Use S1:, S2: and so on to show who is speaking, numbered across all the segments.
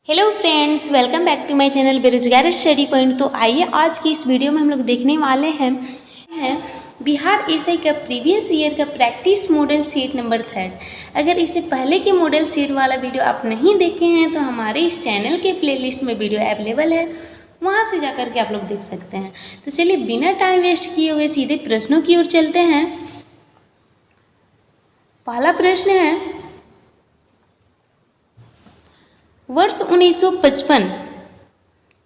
S1: Hello friends, welcome back to my channel बेरोजगार study point. तो आइए आज की इस वीडियो में हम लोग देखने वाले हैं बिहार एसआई का प्रीवियस ईयर का प्रैक्टिस मॉडल शीट नंबर 3। अगर इससे पहले के मॉडल शीट वाला वीडियो आप नहीं देखे हैं तो हमारे इस चैनल के प्लेलिस्ट में वीडियो अवेलेबल है, वहाँ से जाकर के आप लोग देख सकते हैं। तो चलिए बिना टाइम वेस्ट किए हुए सीधे प्रश्नों की ओर चलते हैं। पहला प्रश्न है, वर्ष 1955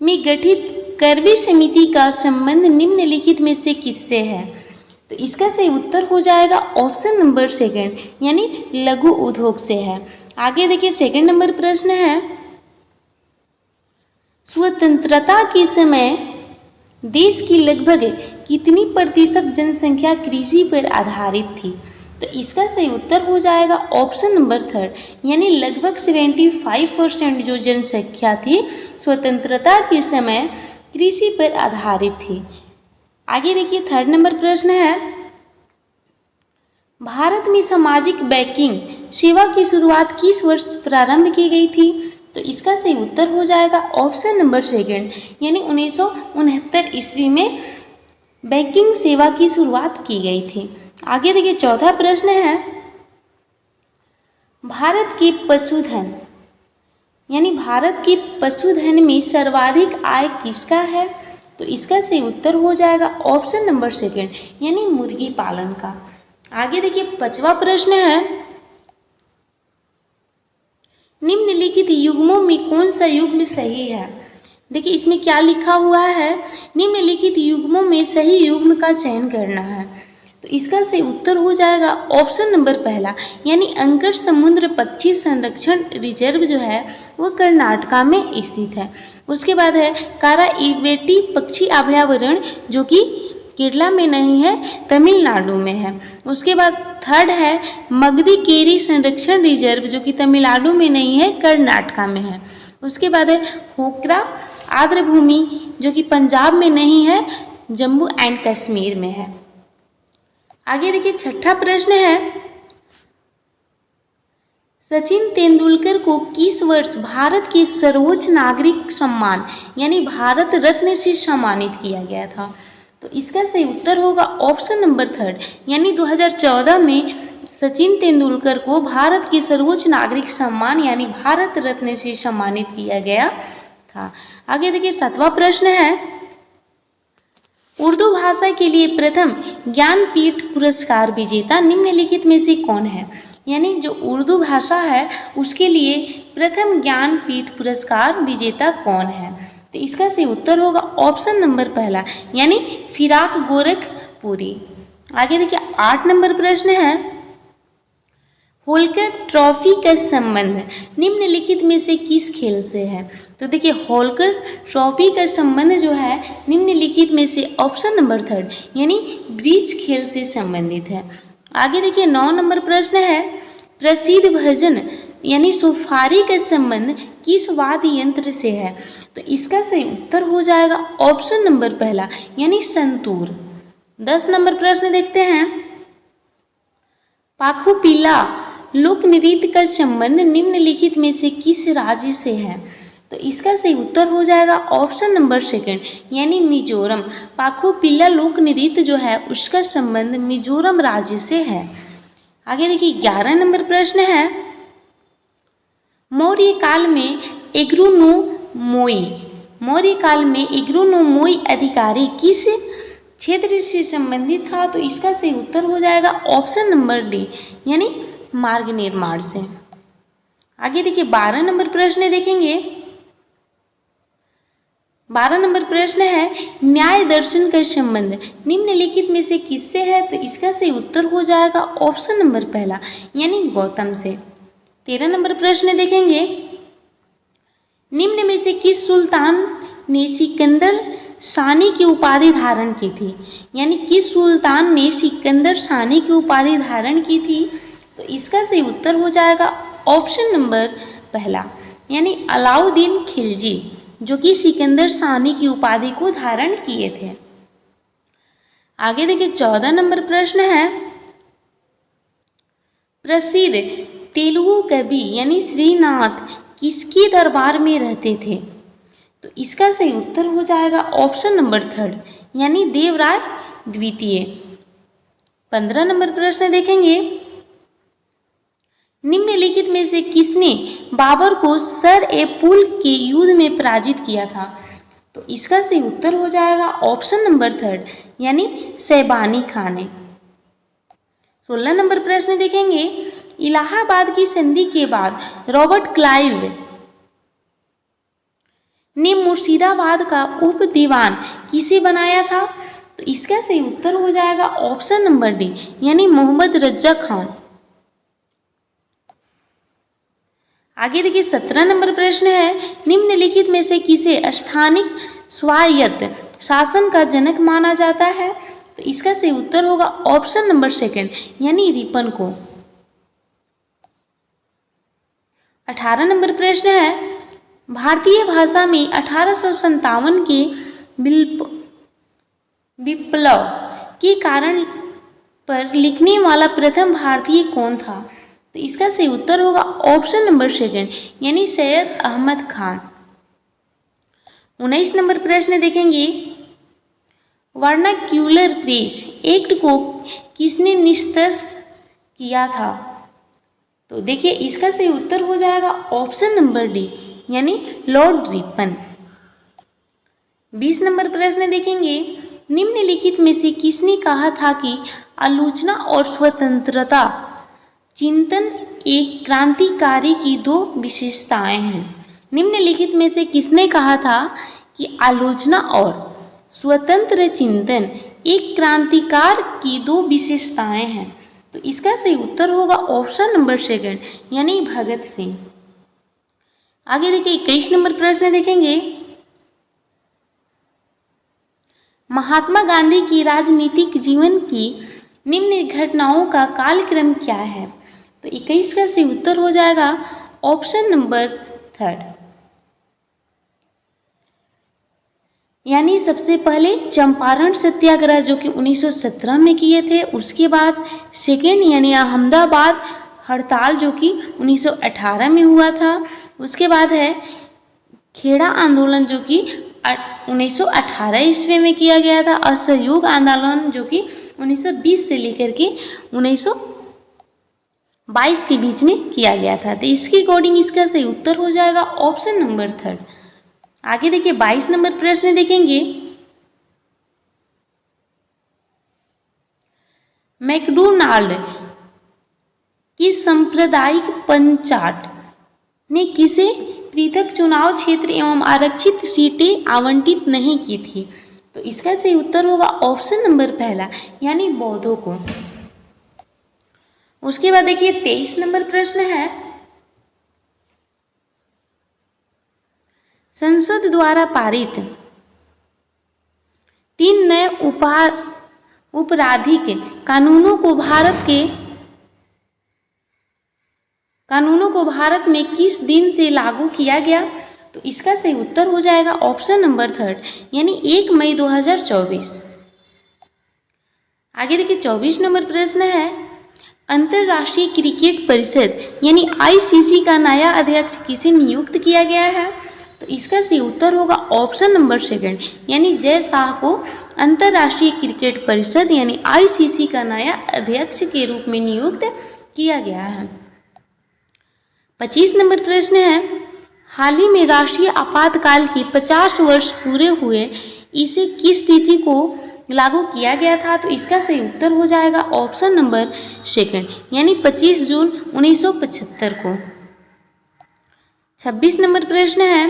S1: में गठित करवी समिति का संबंध निम्नलिखित में से किससे है? तो इसका सही उत्तर हो जाएगा ऑप्शन नंबर सेकंड, यानी लघु उद्योग से है। आगे देखिए सेकंड नंबर प्रश्न है, स्वतंत्रता के समय देश की लगभग कितनी प्रतिशत जनसंख्या कृषि पर आधारित थी? तो इसका सही उत्तर हो जाएगा ऑप्शन नंबर थर्ड, यानी लगभग 75% जो जनसंख्या थी स्वतंत्रता के समय कृषि पर आधारित थी। आगे देखिए थर्ड नंबर प्रश्न है, भारत में सामाजिक बैंकिंग सेवा की शुरुआत किस वर्ष प्रारंभ की गई थी? तो इसका सही उत्तर हो जाएगा ऑप्शन नंबर सेकंड, यानी 1969 ईस्वी में बैंकिंग सेवा की शुरुआत की गई थी। आगे देखिए चौथा प्रश्न है, भारत के पशुधन यानी भारत के पशुधन में सर्वाधिक आय किसका है? तो इसका सही उत्तर हो जाएगा ऑप्शन नंबर सेकंड, यानी मुर्गी पालन का। आगे देखिए पांचवा प्रश्न है, निम्नलिखित युग्मों में कौन सा युग्म सही है? देखिए इसमें क्या लिखा हुआ है, निम्नलिखित युग्मों में सही युग्म का चयन करना है। तो इसका सही उत्तर हो जाएगा ऑप्शन नंबर पहला, यानी अंकर समुद्र पक्षी संरक्षण रिजर्व जो है वो कर्नाटका में स्थित है। उसके बाद है काराइवेटी पक्षी अभयारण्य जो कि केरला में नहीं है, तमिलनाडु में है। उसके बाद थर्ड है मगधीकेरी संरक्षण रिजर्व जो कि तमिलनाडु में नहीं है, कर्नाटका में है। उसके बाद है होकरा आर्द्र भूमि जो कि पंजाब में नहीं है, जम्मू एंड कश्मीर में है। आगे देखिए छठा प्रश्न है, सचिन तेंदुलकर को किस वर्ष भारत के सर्वोच्च नागरिक सम्मान यानी भारत रत्न से सम्मानित किया गया था? तो इसका सही उत्तर होगा ऑप्शन नंबर थर्ड, यानी 2014 में सचिन तेंदुलकर को भारत के सर्वोच्च नागरिक सम्मान यानी भारत रत्न से सम्मानित किया गया था। आगे देखिए सातवां प्रश्न है, उर्दू भाषा के लिए प्रथम ज्ञानपीठ पुरस्कार विजेता निम्नलिखित में से कौन है? यानी जो उर्दू भाषा है उसके लिए प्रथम ज्ञानपीठ पुरस्कार विजेता कौन है? तो इसका सही उत्तर होगा ऑप्शन नंबर पहला, यानी फिराक गोरखपुरी। आगे देखिए 8 नंबर प्रश्न है, होलकर ट्रॉफी का संबंध निम्नलिखित में से किस खेल से है? तो देखिए होलकर ट्रॉफी का संबंध जो है निम्नलिखित में से ऑप्शन नंबर थर्ड, यानी ब्रिज खेल से संबंधित है। आगे देखिए 9 नंबर प्रश्न है, प्रसिद्ध भजन यानी सुफारी का संबंध किस वाद्य यंत्र से है? तो इसका सही उत्तर हो जाएगा ऑप्शन नंबर पहला, यानी संतूर। 10 नंबर प्रश्न देखते हैं, पाखुपीला लोक नृत्य का संबंध निम्नलिखित में से किस राज्य से है? तो इसका सही उत्तर हो जाएगा ऑप्शन नंबर सेकंड, यानी मिजोरम। पाखुपीला लोक नृत्य जो है उसका संबंध मिजोरम राज्य से है। आगे देखिए 11 नंबर प्रश्न है, मौर्य काल में एग्रोनोमोई अधिकारी किस क्षेत्र से संबंधित था? तो इसका सही उत्तर हो जाएगा ऑप्शन नंबर डी, यानी मार्ग निर्माण से। आगे देखिए 12 नंबर प्रश्न देखेंगे। 12 नंबर प्रश्न है, न्याय दर्शन का संबंध निम्नलिखित में से किससे है? तो इसका सही उत्तर हो जाएगा ऑप्शन नंबर पहला, यानी गौतम से। 13 नंबर प्रश्न देखेंगे, निम्न में से किस सुल्तान ने सिकंदर सानी की उपाधि धारण की थी? यानी किस सुल्तान ने सिकंदर सानी की उपाधि धारण की थी? तो इसका सही उत्तर हो जाएगा ऑप्शन नंबर पहला, यानी अलाउद्दीन खिलजी जो कि सिकंदर सानी की उपाधि को धारण किए थे। आगे देखिए 14 नंबर प्रश्न है, प्रसिद्ध तेलुगु कवि यानी श्रीनाथ किसके दरबार में रहते थे? तो इसका सही उत्तर हो जाएगा ऑप्शन नंबर 3 यानी देवराय द्वितीय। 15 नंबर प्रश्न देखेंगे, निम्नलिखित में से किसने बाबर को सर ए पुल के युद्ध में पराजित किया था? तो इसका सही उत्तर हो जाएगा ऑप्शन नंबर 3 यानी शैबानी खान ने। 16 नंबर प्रश्न देखेंगे, इलाहाबाद की संधि के बाद रॉबर्ट क्लाइव ने मुर्शिदाबाद का उप दीवान किसे बनाया था? तो इसका सही उत्तर हो जाएगा ऑप्शन नंबर डी यानी मोहम्मद रजा खान। आगे देखिए 17 नंबर प्रश्न है, निम्नलिखित में से किसे स्थानिक स्वायत्त शासन का जनक माना जाता है? तो इसका सही उत्तर होगा ऑप्शन नंबर 2 यानी रिपन को। 18 नंबर प्रश्न है, भारतीय भाषा में 1857 के विप्लव के कारण पर लिखने वाला प्रथम भारतीय कौन था? तो इसका सही उत्तर होगा ऑप्शन नंबर 2 यानी सैयद अहमद खान। 19 नंबर प्रश्न देखेंगे, वर्नाक्यूलर प्रेस एक्ट को किसने निष्कर्ष किया था? तो देखिए इसका सही उत्तर हो जाएगा ऑप्शन नंबर डी यानी लॉर्ड रिपन। 20 नंबर प्रश्न देखेंगे, निम्नलिखित में से किसने कहा था कि आलोचना और स्वतंत्रता चिंतन एक क्रांतिकारी की दो विशेषताएं हैं? निम्नलिखित में से किसने कहा था कि आलोचना और स्वतंत्र चिंतन एक क्रांतिकार की दो विशेषताएं हैं? तो इसका सही उत्तर होगा ऑप्शन नंबर 2 यानी भगत सिंह। आगे देखिए 21 नंबर प्रश्न देखेंगे, महात्मा गांधी की राजनीतिक जीवन की निम्न घटनाओं का कालक्रम क्या है? तो 21 का सही उत्तर हो जाएगा ऑप्शन नंबर 3 यानी सबसे पहले चंपारण सत्याग्रह जो कि 1917 में किए थे, उसके बाद सेकेंड यानी अहमदाबाद हड़ताल जो कि 1918 में हुआ था, उसके बाद है खेड़ा आंदोलन जो कि 1918 ईस्वी में किया गया था, असहयोग आंदोलन जो कि 1920 से लेकर के 1922 के बीच में किया गया था। तो इसके अकॉर्डिंग इसका सही उत्तर हो जाएगा ऑप्शन नंबर 3। आगे देखिए 22 नंबर प्रश्न देखेंगे, मैकडोनाल्ड की सांप्रदायिक पंचायत ने किसे पृथक चुनाव क्षेत्र एवं आरक्षित सीटें आवंटित नहीं की थी? तो इसका सही उत्तर होगा ऑप्शन नंबर 1 यानी बौद्धों को। उसके बाद देखिए 23 नंबर प्रश्न है, संसद द्वारा पारित 3 नए आपराधिक कानूनों को भारत में किस दिन से लागू किया गया? तो इसका सही उत्तर हो जाएगा ऑप्शन नंबर 3 यानी 1 मई 2024। आगे देखिए 24 नंबर प्रश्न है, अंतर्राष्ट्रीय क्रिकेट परिषद यानी आईसीसी का नया अध्यक्ष किसे नियुक्त किया गया है? तो इसका सही उत्तर होगा ऑप्शन नंबर 2 यानी जय शाह को अंतर्राष्ट्रीय क्रिकेट परिषद यानी आईसीसी का नया अध्यक्ष के रूप में नियुक्त किया गया है। 25 नंबर प्रश्न है, हाल ही में राष्ट्रीय आपातकाल के 50 वर्ष पूरे हुए, इसे किस तिथि को लागू किया गया था? तो इसका सही उत्तर हो जाएगा ऑप्शन नंबर 2 यानी 25 जून 1975 को। 26 नंबर प्रश्न है,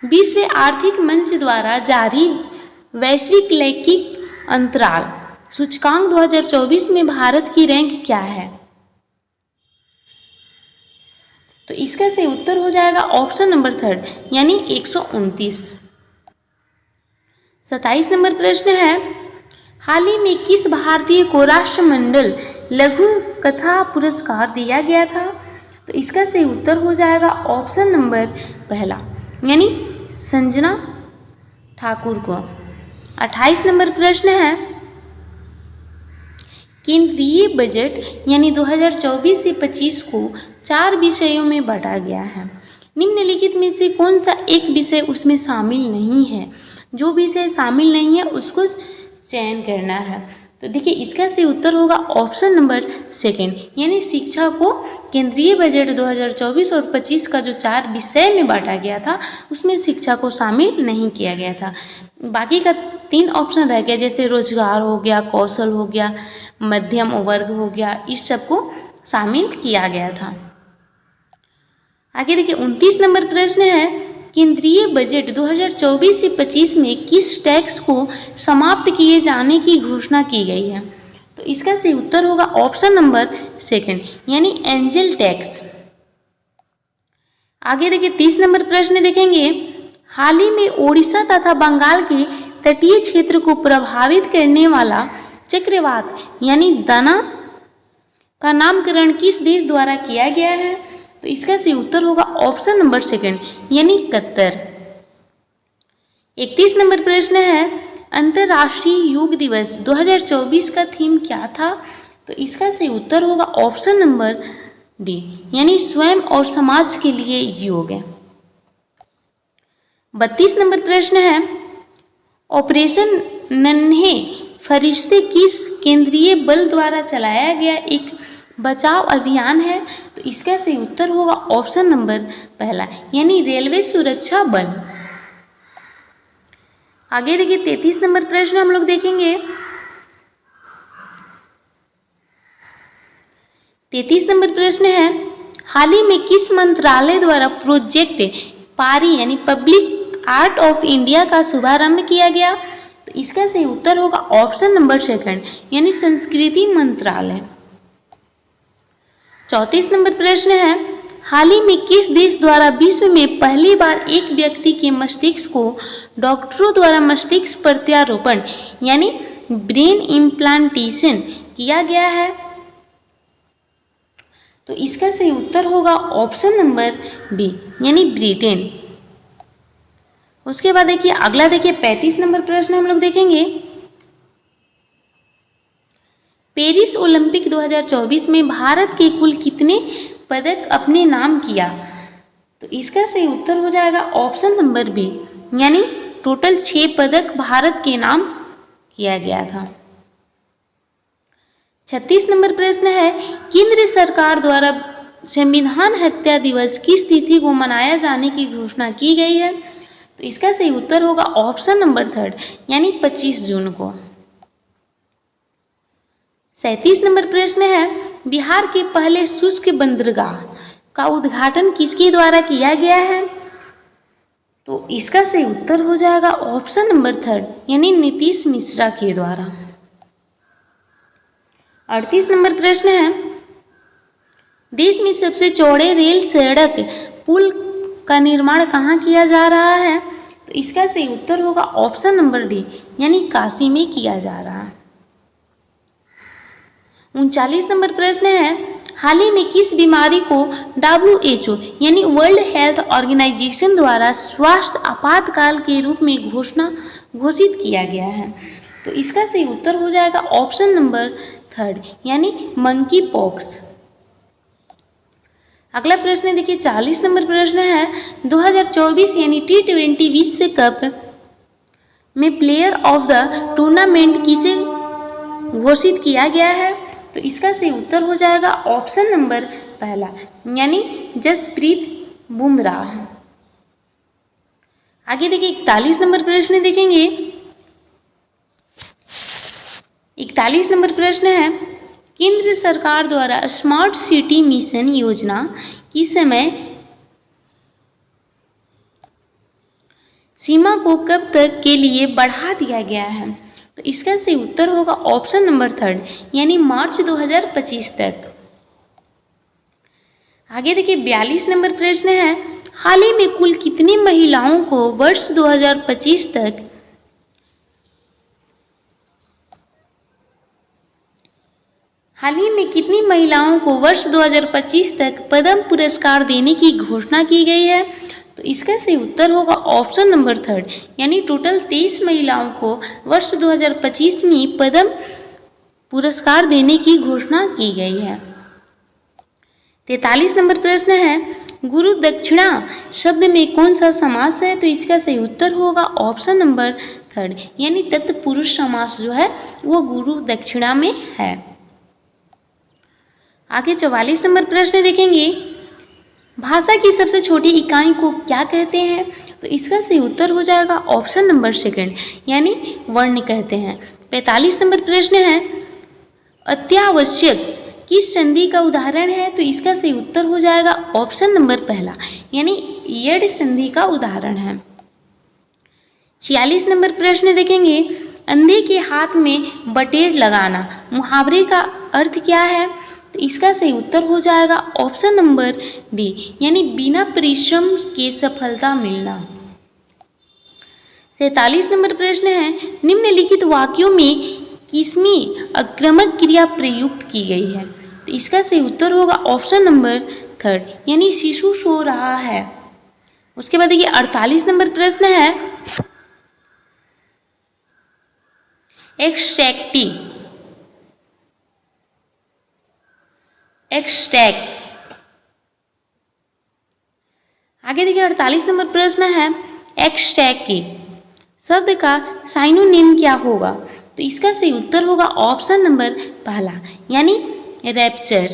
S1: विश्व आर्थिक मंच द्वारा जारी वैश्विक लैंगिक अंतराल सूचकांक 2024 में भारत की रैंक क्या है? तो इसका सही उत्तर हो जाएगा ऑप्शन नंबर 3 यानी 129। 27 नंबर प्रश्न है, हाल ही में किस भारतीय को राष्ट्रमंडल लघु कथा पुरस्कार दिया गया था? तो इसका सही उत्तर हो जाएगा ऑप्शन नंबर 1 यानी संजना ठाकुर को। 28 नंबर प्रश्न है, केंद्रीय बजट यानी 2024 से 25 को 4 विषयों में बांटा गया है। निम्नलिखित में से कौन सा एक विषय उसमें शामिल नहीं है? जो विषय शामिल नहीं है उसको चयन करना है। तो देखिए इसका सही उत्तर होगा ऑप्शन नंबर सेकंड, यानी शिक्षा को केंद्रीय बजट 2024 और 25 का जो 4 विषय में बांटा गया था उसमें शिक्षा को शामिल नहीं किया गया था। बाकी का 3 ऑप्शन रह गया, जैसे रोजगार हो गया, कौशल हो गया, मध्यम वर्ग हो गया, इस सब को शामिल किया गया था। आगे देखिए 29 नंबर प्रश्न है, केंद्रीय बजट 2024 से 25 में किस टैक्स को समाप्त किए जाने की घोषणा की गई है? तो इसका सही उत्तर होगा ऑप्शन नंबर सेकंड, यानी एंजल टैक्स। आगे देखिए 30 नंबर प्रश्न देखेंगे, हाल ही में ओडिशा तथा बंगाल के तटीय क्षेत्र को प्रभावित करने वाला चक्रवात यानी दाना का नामकरण किस देश द्वारा किया गया है? तो इसका सही उत्तर होगा ऑप्शन नंबर सेकंड, यानी कतर। 31 नंबर प्रश्न है, अंतर्राष्ट्रीय योग दिवस 2024 का थीम क्या था? तो इसका सही उत्तर होगा ऑप्शन नंबर डी, यानी स्वयं और समाज के लिए योग है। 32 नंबर प्रश्न है, ऑपरेशन नन्हे फरिश्ते किस केंद्रीय बल द्वारा चलाया गया एक बचाव अभियान है? तो इसका सही उत्तर होगा ऑप्शन नंबर पहला, यानी रेलवे सुरक्षा बल। आगे देखिए 33 नंबर प्रश्न हम लोग देखेंगे। 33 नंबर प्रश्न है, हाल ही में किस मंत्रालय द्वारा प्रोजेक्ट पारी यानी पब्लिक आर्ट ऑफ इंडिया का शुभारंभ किया गया? तो इसका सही उत्तर होगा ऑप्शन नंबर सेकंड, यानी संस्कृति मंत्रालय। 34 नंबर प्रश्न है, हाल ही में किस देश द्वारा विश्व में पहली बार एक व्यक्ति के मस्तिष्क को डॉक्टरों द्वारा मस्तिष्क प्रत्यारोपण यानी ब्रेन इम्प्लांटेशन किया गया है? तो इसका सही उत्तर होगा ऑप्शन नंबर बी, यानी ब्रिटेन। उसके बाद देखिए अगला देखिए 35 नंबर प्रश्न हम लोग देखेंगे, पेरिस ओलंपिक 2024 में भारत के कुल कितने पदक अपने नाम किया? तो इसका सही उत्तर हो जाएगा ऑप्शन नंबर बी, यानी टोटल 6 पदक भारत के नाम किया गया था। 36 नंबर प्रश्न है, केंद्र सरकार द्वारा संविधान हत्या दिवस किस तिथि को मनाया जाने की घोषणा की गई है? तो इसका सही उत्तर होगा ऑप्शन नंबर थर्ड, यानी 25 जून को। 37 नंबर प्रश्न है, बिहार के पहले शुष्क बंदरगाह का उद्घाटन किसके द्वारा किया गया है? तो इसका सही उत्तर हो जाएगा ऑप्शन नंबर थर्ड, यानी नीतीश मिश्रा के द्वारा। 38 नंबर प्रश्न है, देश में सबसे चौड़े रेल सड़क पुल का निर्माण कहाँ किया जा रहा है? तो इसका सही उत्तर होगा ऑप्शन नंबर डी, यानी काशी में किया जा रहा है। 39 नंबर प्रश्न है, हाल ही में किस बीमारी को WHO यानी वर्ल्ड हेल्थ ऑर्गेनाइजेशन द्वारा स्वास्थ्य आपातकाल के रूप में घोषित किया गया है? तो इसका सही उत्तर हो जाएगा ऑप्शन नंबर थर्ड, यानी मंकी पॉक्स। अगला प्रश्न देखिए 40 नंबर प्रश्न है, 2024 यानी T20 विश्व कप में प्लेयर ऑफ द टूर्नामेंट किसे घोषित किया गया है? तो इसका सही उत्तर हो जाएगा ऑप्शन नंबर पहला, यानी जसप्रीत बुमराह। आगे देखिए 41 नंबर प्रश्न देखेंगे। 41 नंबर प्रश्न है, केंद्र सरकार द्वारा स्मार्ट सिटी मिशन योजना की समय सीमा को कब तक के लिए बढ़ा दिया गया है? तो इसका सही उत्तर होगा ऑप्शन नंबर थर्ड, यानी मार्च 2025 तक। आगे देखिए 42 नंबर प्रश्न है, हाल ही में कुल कितनी महिलाओं को वर्ष 2025 तक कितनी महिलाओं को वर्ष 2025 तक पद्म पुरस्कार देने की घोषणा की गई है? तो इसका सही उत्तर होगा ऑप्शन नंबर थर्ड, यानी टोटल 23 महिलाओं को वर्ष 2025 में पद्म पुरस्कार देने की घोषणा की गई है। 43 नंबर प्रश्न है, गुरु दक्षिणा शब्द में कौन सा समास है? तो इसका सही उत्तर होगा ऑप्शन नंबर 3 यानी तत्पुरुष समास जो है वो गुरु दक्षिणा में है। आगे 44 नंबर प्रश्न देखेंगे, भाषा की सबसे छोटी इकाई को क्या कहते हैं? तो इसका सही उत्तर हो जाएगा ऑप्शन नंबर 2 यानी वर्ण कहते हैं। 45 नंबर प्रश्न है, अत्यावश्यक किस संधि का उदाहरण है? तो इसका सही उत्तर हो जाएगा ऑप्शन नंबर 1 यानी यड संधि का उदाहरण है। 46 नंबर प्रश्न देखेंगे, अंधे के हाथ में बटेर लगाना मुहावरे का अर्थ क्या है? तो इसका सही उत्तर हो जाएगा ऑप्शन नंबर डी यानी बिना परिश्रम के सफलता मिलना। 47 नंबर प्रश्न है, निम्नलिखित वाक्यों में किसमें आक्रामक क्रिया प्रयुक्त की गई है? तो इसका सही उत्तर होगा ऑप्शन नंबर 3 यानी शिशु सो रहा है। उसके बाद देखिए 48 नंबर प्रश्न है, एक्सट्रैक्ट। आगे देखिए 48 नंबर प्रश्न है, एक्सट्रैक्ट शब्द का साइनोनिम क्या होगा? तो इसका सही उत्तर होगा ऑप्शन नंबर 1 यानी रैप्चर।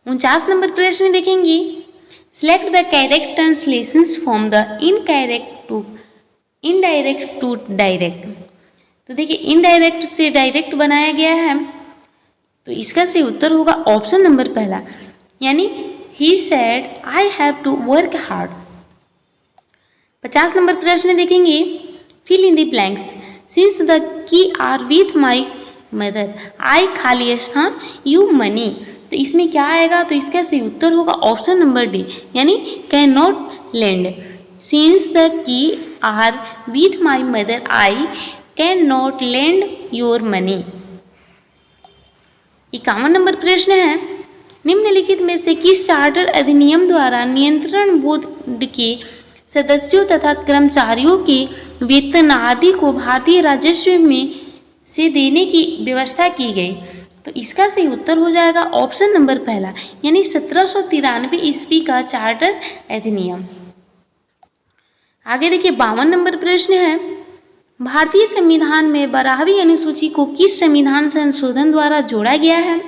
S1: 49 नंबर प्रश्न देखेंगे, select the correct translations from the indirect to direct. तो देखिए इनडायरेक्ट से डायरेक्ट बनाया गया है, तो इसका सही उत्तर होगा ऑप्शन नंबर 1 यानी he said I have to work hard. 50 number प्रश्न देखेंगे, fill in the blanks since the key are with my mother I खाली स्थान यू मनी। तो इसमें क्या आएगा? तो इसका सही उत्तर होगा ऑप्शन नंबर डी यानी can not land. Since the key are with my mother I can not land your money. 51 number प्रश्न है, निम्नलिखित में से किस चार्टर अधिनियम द्वारा नियंत्रण बोर्ड के सदस्यों तथा कर्मचारियों के वेतन आदि को भारतीय राजस्व में से देने की व्यवस्था की गई? तो इसका सही उत्तर हो जाएगा ऑप्शन नंबर 1 यानी 1793 ईस्वी का चार्टर अधिनियम। आगे देखिए 52 नंबर प्रश्न है, भारतीय संविधान में 12वीं अनुसूची को किस संविधान संशोधन द्वारा जोड़ा गया है?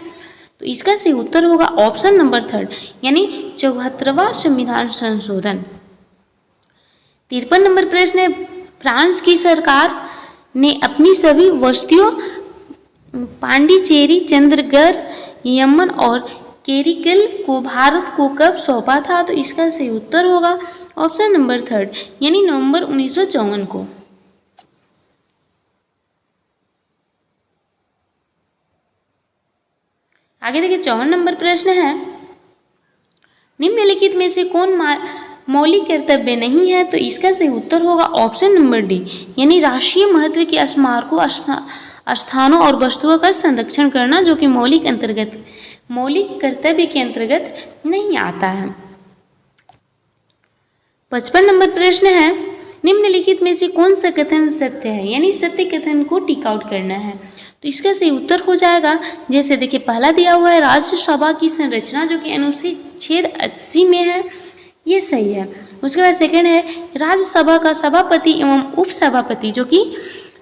S1: तो इसका सही उत्तर होगा ऑप्शन नंबर 3 यानी 74वां संविधान संशोधन। 53 नंबर प्रश्न है, फ्रांस की सरकार ने अपनी सभी बस्तियों पांडिचेरी, चंद्रगढ़, यमन और केरिकल को भारत को कब सौंपा था? तो इसका सही उत्तर होगा ऑप्शन नंबर 3 यानी नवंबर 1954 को। आगे देखिए 54 नंबर प्रश्न है, निम्नलिखित में से कौन मौलिक कर्तव्य नहीं है? तो इसका सही उत्तर होगा ऑप्शन नंबर डी यानी राष्ट्रीय महत्व के स्मारकों, स्थानों और वस्तुओं का संरक्षण करना, जो कि मौलिक कर्तव्य के अंतर्गत नहीं आता है। 55 नंबर प्रश्न है, निम्नलिखित में से कौन सा कथन सत्य है? यानी सत्य कथन को टिक आउट करना है। तो इसका सही उत्तर हो जाएगा, जैसे देखिए पहला दिया हुआ है राज्यसभा की संरचना जो कि अनुच्छेद 80 में है, ये सही है। उसके बाद सेकंड है राज्यसभा का सभापति एवं उपसभापति जो कि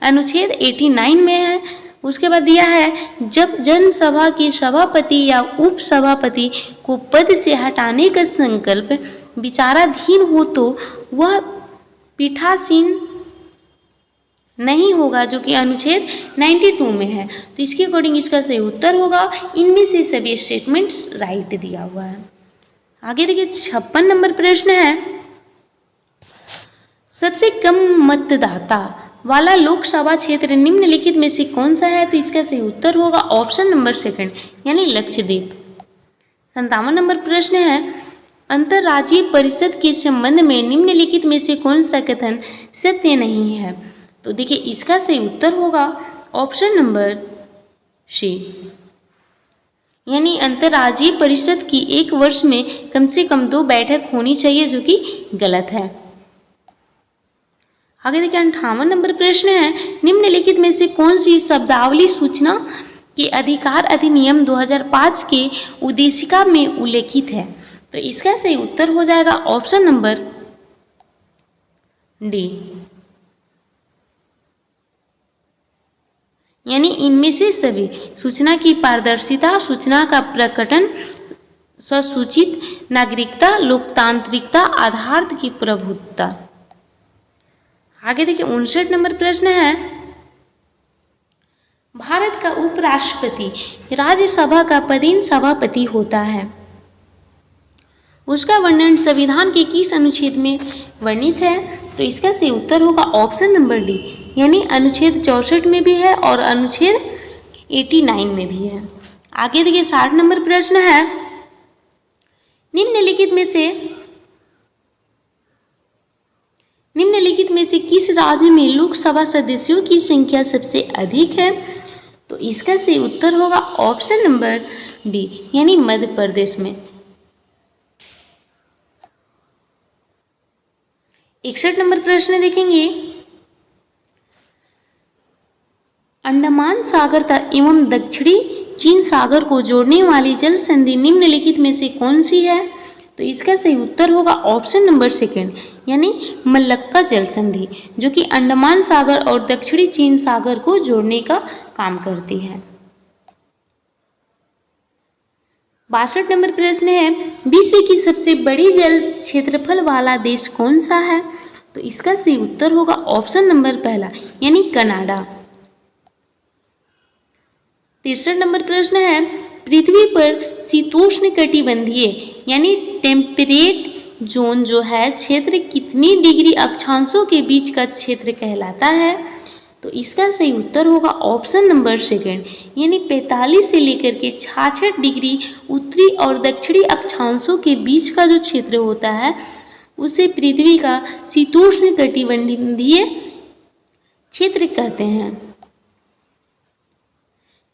S1: अनुच्छेद 89 में है। उसके बाद दिया है जब जनसभा के सभापति या उपसभापति को पद से हटाने का संकल्प विचाराधीन हो तो वह पीठासीन नहीं होगा, जो कि अनुच्छेद 92 में है। तो इसके अकॉर्डिंग इसका सही उत्तर होगा इनमें से सभी स्टेटमेंट्स राइट दिया हुआ है। आगे देखिए 56 नंबर प्रश्न है, सबसे कम मतदाता वाला लोकसभा क्षेत्र निम्नलिखित में से कौन सा है? तो इसका सही उत्तर होगा ऑप्शन नंबर 2 यानी लक्षद्वीप। 57 नंबर प्रश्न है, अंतर्राज्यीय परिषद के संबंध में निम्नलिखित में से कौन सा कथन सत्य नहीं है? तो देखिए इसका सही उत्तर होगा ऑप्शन नंबर सी यानी अंतर्राज्यीय परिषद की एक वर्ष में कम से कम 2 बैठक होनी चाहिए, जो कि गलत है। आगे देखिए 58 नंबर प्रश्न है, निम्नलिखित में से कौन सी शब्दावली सूचना के अधिकार अधिनियम 2005 के उद्देशिका में उल्लेखित है। तो इसका सही उत्तर हो जाएगा ऑप्शन नंबर डी, यानी इनमें से सभी। सूचना की पारदर्शिता, सूचना का प्रकटन, ससूचित नागरिकता, लोकतांत्रिकता, आधार की प्रभुत्ता। आगे देखिए 59 नंबर प्रश्न है, भारत का उपराष्ट्रपति राज्यसभा का पदेन सभापति होता है, उसका वर्णन संविधान के किस अनुच्छेद में वर्णित है? तो इसका सही उत्तर होगा ऑप्शन नंबर डी, यानी अनुच्छेद 64 में भी है और अनुच्छेद 89 में भी है। आगे देखिए 60 नंबर प्रश्न है, निम्नलिखित में से किस राज्य में लोकसभा सदस्यों की संख्या सबसे अधिक है? तो इसका सही उत्तर होगा ऑप्शन नंबर डी, यानी मध्य प्रदेश में। 61 नंबर प्रश्न देखेंगे, अंडमान सागर एवं दक्षिणी चीन सागर को जोड़ने वाली जल संधि निम्नलिखित में से कौन सी है? तो इसका सही उत्तर होगा ऑप्शन नंबर सेकंड, यानी मलक्का जल संधि, जो कि अंडमान सागर और दक्षिणी चीन सागर को जोड़ने का काम करती है। 62 नंबर प्रश्न है, विश्व की सबसे बड़ी जल क्षेत्रफल वाला देश कौन सा है? तो इसका सही उत्तर होगा ऑप्शन नंबर पहला, यानी कनाडा। 63 नंबर प्रश्न है, पृथ्वी पर शीतोष्ण कटिबंधीय यानी टेम्परेट जोन जो है क्षेत्र कितनी डिग्री अक्षांशों के बीच का क्षेत्र कहलाता है? तो इसका सही उत्तर होगा ऑप्शन नंबर सेकंड, यानी 45 से लेकर के 66 डिग्री उत्तरी और दक्षिणी अक्षांशों के बीच का जो क्षेत्र होता है उसे पृथ्वी का शीतोष्ण कटिबंधीय क्षेत्र कहते हैं।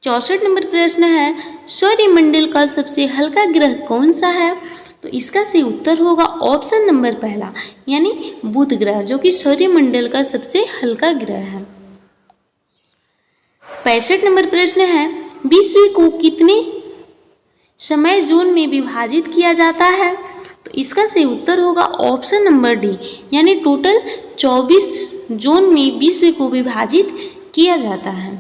S1: 64 नंबर प्रश्न है, सौरमंडल का सबसे हल्का ग्रह कौन सा है? तो इसका सही उत्तर होगा ऑप्शन नंबर पहला, यानी बुध ग्रह, जो कि सौरमंडल का सबसे हल्का ग्रह है। 65 नंबर प्रश्न है, विश्व को कितने समय जोन में विभाजित किया जाता है? तो इसका सही उत्तर होगा ऑप्शन नंबर डी, यानी टोटल 24 जोन में विश्व को विभाजित किया जाता है।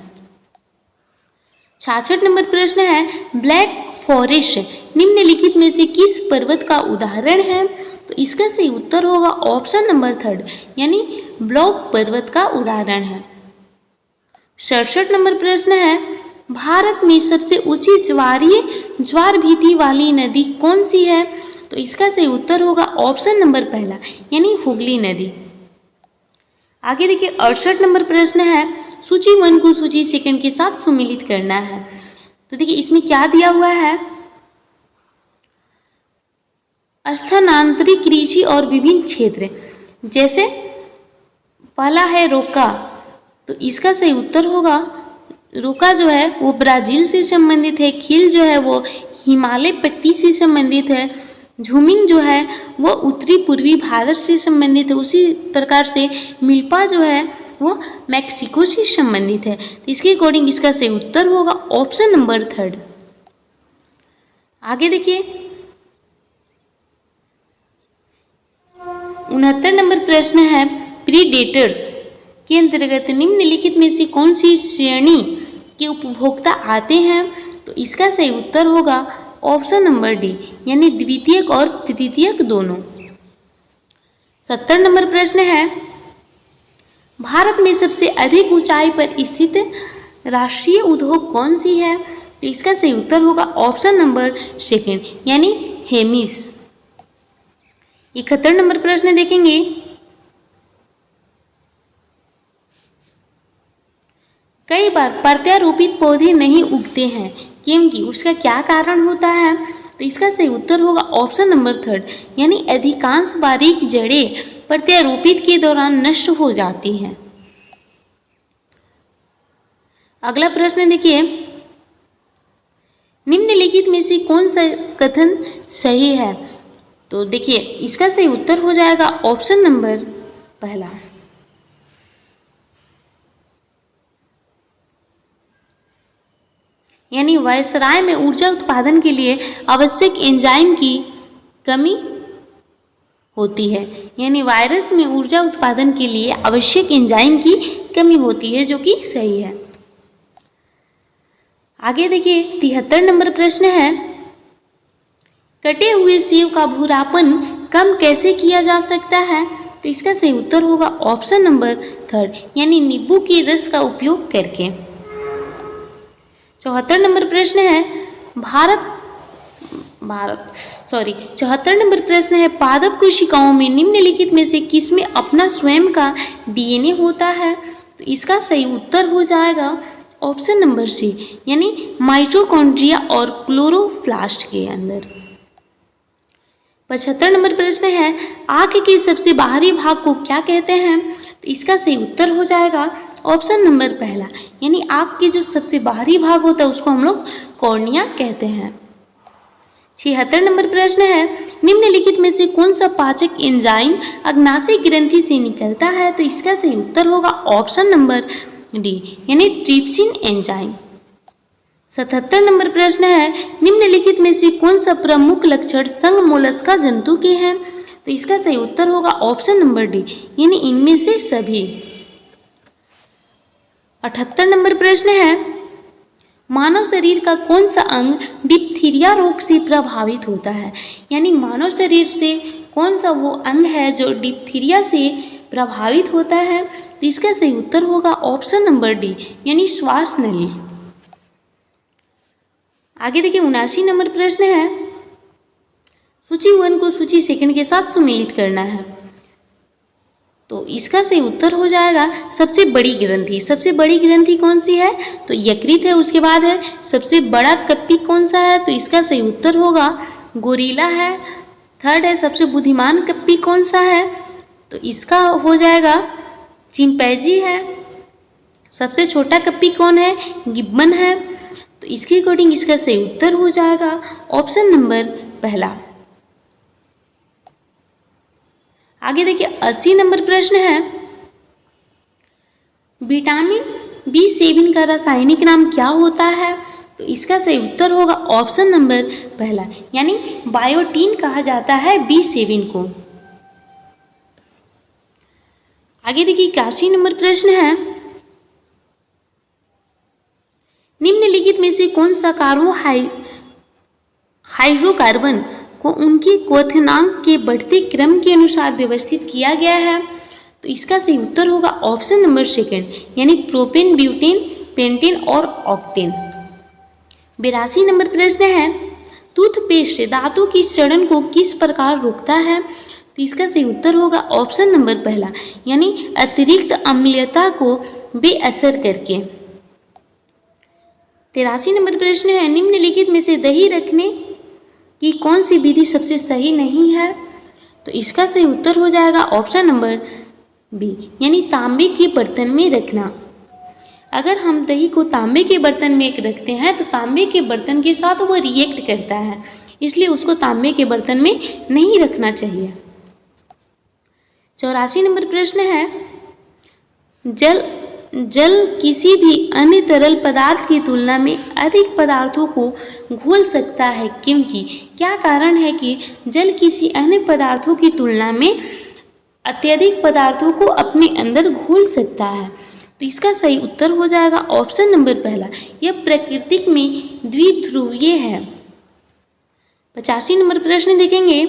S1: 66 नंबर प्रश्न है, ब्लैक फॉरेस्ट निम्नलिखित में से किस पर्वत का उदाहरण है? तो इसका सही उत्तर होगा ऑप्शन नंबर थर्ड, यानी ब्लॉक पर्वत का उदाहरण है। 67 नंबर प्रश्न है, भारत में सबसे ऊंची ज्वार भीति वाली नदी कौन सी है? तो इसका सही उत्तर होगा ऑप्शन नंबर पहला, यानी हुगली नदी। आगे देखिए 68 नंबर प्रश्न है, सूची 1 को सूची सेकंड के साथ सुमिलित करना है। तो देखिए इसमें क्या दिया हुआ है, स्थानांतरित कृषि और विभिन्न क्षेत्र, जैसे पहला है रोका, तो इसका सही उत्तर होगा रोका जो है वो ब्राजील से संबंधित है, खील जो है वो हिमालय पट्टी से संबंधित है, झूमिंग जो है वो उत्तरी पूर्वी भारत से संबंधित है, उसी प्रकार से मिल्पा जो है वो मैक्सिको से संबंधित है। तो इसके अकॉर्डिंग इसका सही उत्तर होगा ऑप्शन नंबर थर्ड। आगे देखिए 69 नंबर प्रश्न है, प्रीडेटर्स के अंतर्गत निम्नलिखित में से कौन सी श्रेणी के उपभोक्ता आते हैं? तो इसका सही उत्तर होगा ऑप्शन नंबर डी, यानी द्वितीयक और तृतीयक दोनों। 70 नंबर प्रश्न है, भारत में सबसे अधिक ऊंचाई पर स्थित राष्ट्रीय उद्योग कौन सी है? तो इसका सही उत्तर होगा ऑप्शन नंबर सेकंड, यानी हेमिस। 71 नंबर प्रश्न देखेंगे, कई बार प्रत्यारोपित पौधे नहीं उगते हैं क्योंकि उसका क्या कारण होता है? तो इसका सही उत्तर होगा ऑप्शन नंबर थर्ड, यानी अधिकांश बारीक जड़ें प्रत्यारोपित के दौरान नष्ट हो जाती हैं। अगला प्रश्न देखिए, निम्नलिखित में से कौन सा कथन सही है? तो देखिए इसका सही उत्तर हो जाएगा ऑप्शन नंबर पहला। यानी वायसराय में ऊर्जा उत्पादन के लिए आवश्यक एंजाइम की कमी होती है। यानी वायरस में ऊर्जा उत्पादन के लिए आवश्यक एंजाइम की कमी होती है, जो कि सही है। आगे देखिए 73 नंबर प्रश्न है, कटे हुए सेब का भूरापन कम कैसे किया जा सकता है? तो इसका सही उत्तर होगा ऑप्शन नंबर 3, यानी नींबू के रस का उपयोग करके। 74 नंबर प्रश्न है, 74 नंबर प्रश्न है, पादप कोशिकाओं में निम्नलिखित में से किसमें अपना स्वयं का डीएनए होता है? तो इसका सही उत्तर हो जाएगा ऑप्शन नंबर सी, यानी माइटोकॉन्ड्रिया और क्लोरोप्लास्ट के अंदर। 75 नंबर प्रश्न है, आँख के सबसे बाहरी भाग को क्या कहते हैं? तो इसका सही उत्तर हो जाएगा ऑप्शन नंबर पहला, यानी आँख के जो सबसे बाहरी भाग होता है उसको हम लोग कॉर्निया कहते हैं। 76 नंबर प्रश्न है, निम्नलिखित में से कौन सा पाचक एंजाइम अग्नाशय ग्रंथि से निकलता है? तो इसका सही उत्तर होगा ऑप्शन नंबर डी, यानी ट्रिप्सिन एंजाइम। 77 नंबर प्रश्न है, निम्नलिखित में से कौन सा प्रमुख लक्षण संघ मोलस्का जंतु के हैं? तो इसका सही उत्तर होगा ऑप्शन नंबर डी, यानी इनमें से सभी। 78 नंबर प्रश्न है, मानव शरीर का कौन सा अंग डिप्थीरिया रोग से प्रभावित होता है? यानी मानव शरीर से कौन सा वो अंग है जो डिप्थीरिया से प्रभावित होता है? तो इसका सही उत्तर होगा ऑप्शन नंबर डी, यानी श्वास नली। आगे देखिए 79 नंबर प्रश्न है, सूची 1 को सूची 2 के साथ सुमेलित करना है। तो इसका सही उत्तर हो जाएगा सबसे बड़ी ग्रंथि। सबसे बड़ी ग्रंथि कौन सी है? तो यकृत है। उसके बाद है सबसे बड़ा कप्पी कौन सा है? तो इसका सही उत्तर होगा गोरिल्ला है। थर्ड है सबसे बुद्धिमान कप्पी कौन सा है? तो इसका हो जाएगा चिंपैंजी है। सबसे छोटा कप्पी कौन है? गिब्बन है। तो इसके अकॉर्डिंग इसका सही उत्तर हो जाएगा ऑप्शन नंबर पहला। आगे देखिए 80 नंबर प्रश्न है, विटामिन B7 का रासायनिक नाम क्या होता है? तो इसका सही उत्तर होगा ऑप्शन नंबर पहला, यानी बायोटीन कहा जाता है B7 को। आगे देखिए 81 नंबर प्रश्न है, निम्नलिखित में से कौन सा हाइड्रोकार्बन को उनके क्वथनांक के बढ़ते क्रम के अनुसार व्यवस्थित किया गया है? तो इसका सही उत्तर होगा ऑप्शन नंबर 2, यानी प्रोपेन, ब्यूटेन, पेंटेन और ऑक्टेन। 82 नंबर प्रश्न है, टूथपेस्ट दांतों की सड़न को किस प्रकार रोकता है? तो इसका सही उत्तर होगा ऑप्शन नंबर पहला, यानी अतिरिक्त अम्लीयता को बेअसर करके। 83 नंबर प्रश्न है, निम्नलिखित में से दही रखने की कौन सी विधि सबसे सही नहीं है? तो इसका सही उत्तर हो जाएगा ऑप्शन नंबर बी, यानी तांबे के बर्तन में रखना। अगर हम दही को तांबे के बर्तन में रखते हैं तो तांबे के बर्तन के साथ वो रिएक्ट करता है, इसलिए उसको तांबे के बर्तन में नहीं रखना चाहिए। 84 नंबर प्रश्न है, जल किसी भी अन्य तरल पदार्थ की तुलना में अधिक पदार्थों को घोल सकता है, क्योंकि क्या कारण है कि जल किसी अन्य पदार्थों की तुलना में अत्यधिक पदार्थों को अपने अंदर घोल सकता है? तो इसका सही उत्तर हो जाएगा ऑप्शन नंबर पहला, यह प्राकृतिक में द्विध्रुवीय है। 85 नंबर प्रश्न देखेंगे,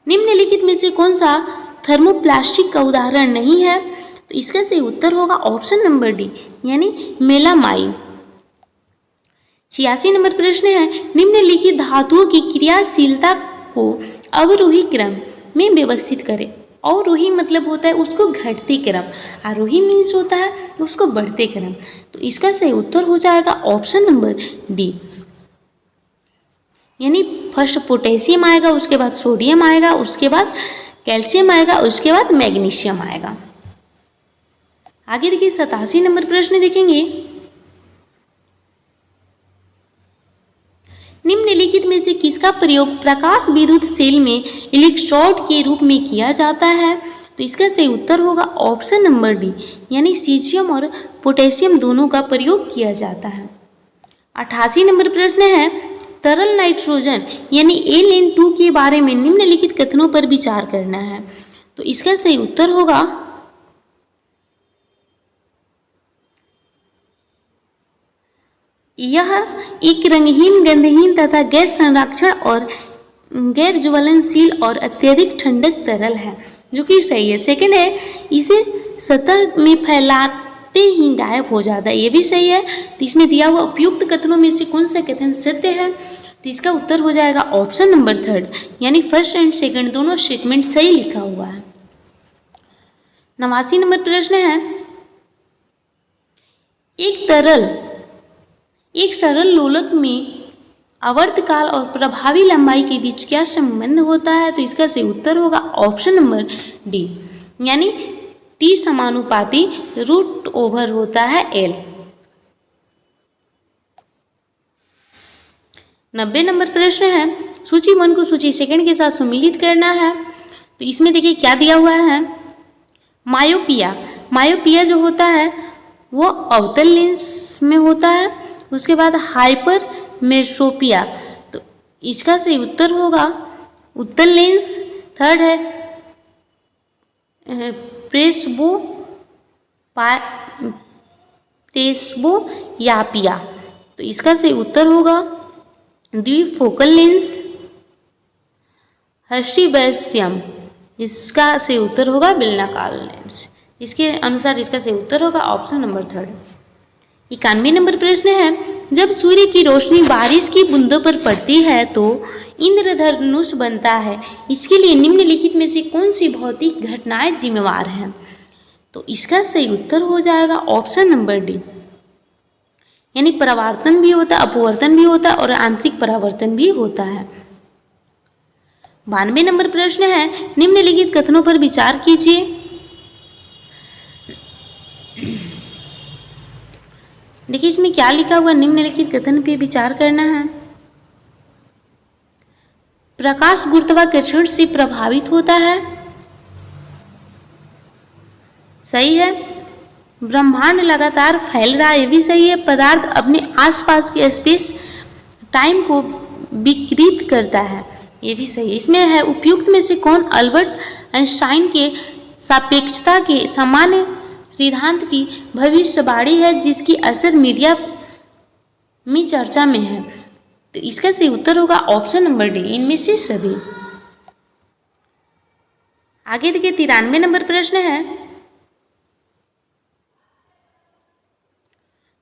S1: निम्नलिखित में से कौन सा थर्मोप्लास्टिक का उदाहरण नहीं है? तो इसका सही उत्तर होगा ऑप्शन नंबर डी, यानी मेलामाइन। 86 नंबर प्रश्न है, निम्नलिखित धातुओं की क्रियाशीलता को अवरोही क्रम में व्यवस्थित करें। अवरोही मतलब होता है उसको घटते क्रम, आरोही मीन्स होता है उसको बढ़ते क्रम। तो इसका सही उत्तर हो जाएगा ऑप्शन नंबर डी, यानी फर्स्ट पोटेशियम आएगा, उसके बाद सोडियम आएगा, उसके बाद कैल्शियम आएगा, उसके बाद मैग्नीशियम आएगा। आगे देखिए 87 नंबर प्रश्न देखेंगे, निम्नलिखित में से किसका प्रयोग प्रकाश विद्युत सेल में इलेक्ट्रोड के रूप में किया जाता है? तो इसका सही उत्तर होगा ऑप्शन नंबर डी, यानी सीजियम और पोटेशियम दोनों का प्रयोग किया जाता है। 88 नंबर प्रश्न है तरल नाइट्रोजन यानी Ln2 के बारे में निम्नलिखित कथनों पर विचार करना है। तो इसका सही उत्तर होगा यह एक रंगहीन, गंधहीन तथा गैर संरक्षण और गैर ज्वलनशील और अत्यधिक ठंडक तरल है, जो कि सही है। सेकंड है इसे सतह में फैलाते ही गायब हो जाता है, ये भी सही है। तो इसमें दिया हुआ उपयुक्त कथनों में से कौन सा कथन सत्य है? तो इसका उत्तर हो जाएगा ऑप्शन नंबर 3, यानी फर्स्ट एंड सेकंड दोनों स्टेटमेंट सही लिखा हुआ है। 89 नंबर प्रश्न है एक सरल लोलक में आवर्तकाल और प्रभावी लंबाई के बीच क्या संबंध होता है? तो इसका सही उत्तर होगा ऑप्शन नंबर डी, यानी टी समानुपाती रूट ओवर होता है एल। 90 नंबर प्रश्न है सूची 1 को सूची 2 के साथ सम्मिलित करना है। तो इसमें देखिए क्या दिया हुआ है, मायोपिया जो होता है वो अवतल लेंस में होता है। उसके बाद हाइपर मेट्रोपिया, तो इसका सही उत्तर होगा उत्तल लेंस। थर्ड है प्रेस्बोयापिया, तो इसका सही उत्तर होगा द्विफोकल लेंस। हर्स्टिबैसियम, इसका सही उत्तर होगा बेलनाकार लेंस। इसके अनुसार इसका सही उत्तर होगा ऑप्शन नंबर 3। 91 नंबर प्रश्न है जब सूर्य की रोशनी बारिश की बूंदों पर पड़ती है तो इंद्रधनुष बनता है, इसके लिए निम्नलिखित में से कौन सी भौतिक घटनाएं जिम्मेवार हैं? तो इसका सही उत्तर हो जाएगा ऑप्शन नंबर डी, यानी परावर्तन भी होता है, अपवर्तन भी होता है और आंतरिक परावर्तन भी होता है। 92 नंबर प्रश्न है निम्नलिखित कथनों पर विचार कीजिए। देखिए इसमें क्या लिखा हुआ, निम्नलिखित कथन पे विचार करना है। प्रकाश गुरुत्वाकर्षण से प्रभावित होता है, सही है। ब्रह्मांड लगातार फैल रहा है, ये भी सही है। पदार्थ अपने आसपास के स्पेस टाइम को विकृत करता है, ये भी सही है। इसमें है उपयुक्त में से कौन अल्बर्ट आइंस्टाइन के सापेक्षता के सामान्य सिद्धांत की भविष्यवाणी है जिसकी असर मीडिया में चर्चा में है? तो इसका सही उत्तर होगा ऑप्शन नंबर डी, इनमें से सभी। आगे देखिए 93 नंबर प्रश्न है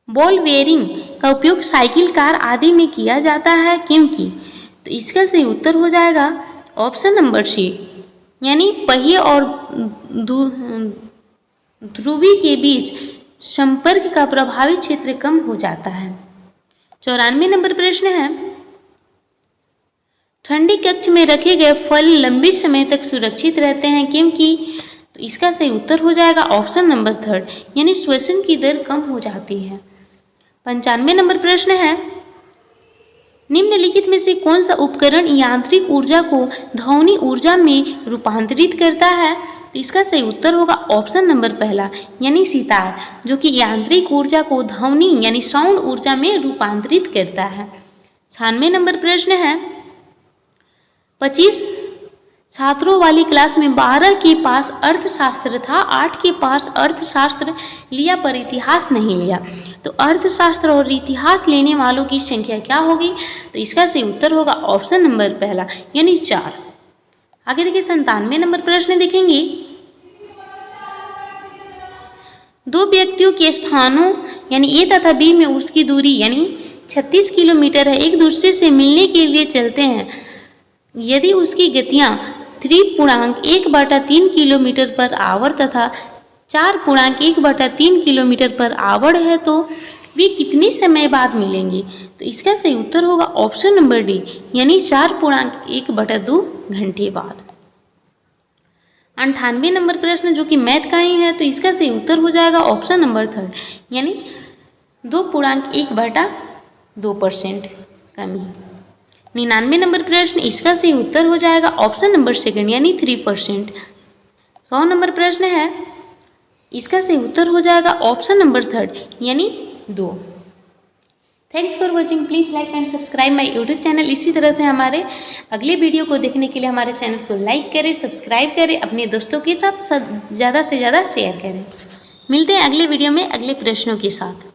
S1: बॉल बेयरिंग का उपयोग साइकिल, कार आदि में किया जाता है क्योंकि? तो इसका सही उत्तर हो जाएगा ऑप्शन नंबर सी, यानी पहिए और ध्रुवी के बीच संपर्क का प्रभावी क्षेत्र कम हो जाता है। 94 नंबर प्रश्न है ठंडी कक्ष में रखे गए फल लंबे समय तक सुरक्षित रहते हैं क्योंकि? तो इसका सही उत्तर हो जाएगा ऑप्शन नंबर 3, यानी श्वसन की दर कम हो जाती है। 95 नंबर प्रश्न है निम्नलिखित में से कौन सा उपकरण यांत्रिक ऊर्जा को ध्वनि ऊर्जा में रूपांतरित करता है? तो इसका सही उत्तर होगा ऑप्शन नंबर 1, यानी सितार, जो कि यांत्रिक ऊर्जा को ध्वनि यानी साउंड ऊर्जा में रूपांतरित करता है। 96 नंबर प्रश्न है 25 छात्रों वाली क्लास में 12 के पास अर्थशास्त्र था, 8 के पास अर्थशास्त्र लिया पर इतिहास नहीं लिया। तो अर्थशास्त्र और इतिहास लेने वालों की संख्या क्या होगी? तो इसका सही उत्तर होगा ऑप्शन नंबर 1, यानी 4। आगे देखिए 97 नंबर प्रश्न देखेंगे दो व्यक्तियों के स्थानों यानी ए तथा बी में उसकी दूरी यानी 36 किलोमीटर है, एक दूसरे से मिलने के लिए चलते हैं। यदि उसकी गतियां 3.1/3 किलोमीटर पर आवर तथा 4.1/3 किलोमीटर पर आवर है तो वे कितने समय बाद मिलेंगे? तो इसका सही उत्तर होगा ऑप्शन नंबर डी, यानी 4.1/2 घंटे बाद। 98 नंबर प्रश्न जो कि मैथ का ही है, तो इसका सही उत्तर हो जाएगा ऑप्शन नंबर 3, यानी 2.1/2% कमी। 99 नंबर प्रश्न इसका सही उत्तर हो जाएगा ऑप्शन नंबर 2, यानी 3%। 100 नंबर प्रश्न है इसका सही उत्तर हो जाएगा ऑप्शन नंबर 3, यानी 2। Thanks for watching. Please like and subscribe my YouTube channel. इसी तरह से हमारे अगले वीडियो को देखने के लिए हमारे चैनल को लाइक करें, सब्सक्राइब करें, अपने दोस्तों के साथ ज़्यादा से ज़्यादा शेयर करें। मिलते हैं अगले वीडियो में अगले प्रश्नों के साथ।